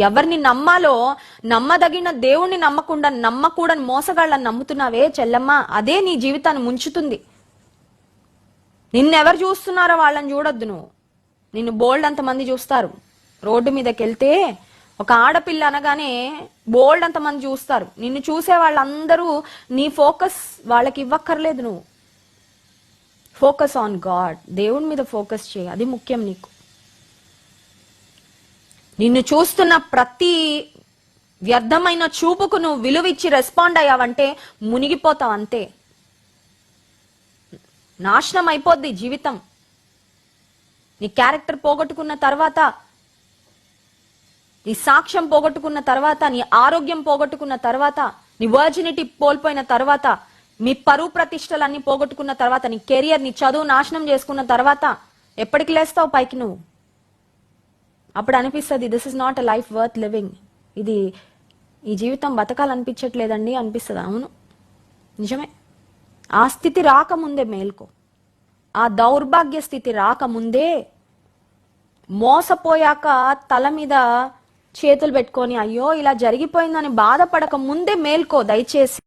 ఎవరిని నమ్మాలో నమ్మదగిన దేవుణ్ణి నమ్మకుండా నమ్మకూడని మోసగాళ్ళని నమ్ముతున్నావే చెల్లమ్మ, అదే నీ జీవితాన్ని ముంచుతుంది. నిన్నెవరు చూస్తున్నారో వాళ్ళని చూడొద్దు నువ్వు. నిన్ను బోల్డ్ అంతమంది చూస్తారు. రోడ్డు మీదకి వెళ్తే ఒక ఆడపిల్ల అనగానే బోల్డ్ అంతమంది చూస్తారు. నిన్ను చూసే వాళ్ళందరూ నీ ఫోకస్ వాళ్ళకి ఇవ్వక్కర్లేదు. నువ్వు ఫోకస్ ఆన్ గాడ్, దేవుని మీద ఫోకస్ చేయి, అది ముఖ్యం నీకు. నిన్ను చూస్తున్న ప్రతి వ్యర్థమైన చూపుకు నువ్వు విలువిచ్చి రెస్పాండ్ అయ్యావంటే మునిగిపోతావు అంతే. నాశనం అయిపోద్ది జీవితం. నీ క్యారెక్టర్ పోగొట్టుకున్న తర్వాత, నీ సాక్ష్యం పోగొట్టుకున్న తర్వాత, నీ ఆరోగ్యం పోగొట్టుకున్న తర్వాత, నీ వర్జినిటీ కోల్పోయిన తర్వాత, మీ పరువు ప్రతిష్టలన్నీ పోగొట్టుకున్న తర్వాత, నీ కెరియర్, నీ చదువు నాశనం చేసుకున్న తర్వాత ఎప్పటికి లేస్తావు పైకి నువ్వు? అప్పుడు అనిపిస్తుంది this is not a life worth living. ఈ జీవితం బతకాలనిపించట్లేదండి అనిపిస్తుంది. అవును, నిజమే. ఆ స్థితి రాకముందే మేల్కో. ఆ దౌర్భాగ్య స్థితి రాకముందే, మోసపోయాక తల మీద చేతులు పెట్టుకొని అయ్యో ఇలా జరిగిపోయిందని బాధపడక ముందే మేల్కో దయచేసి.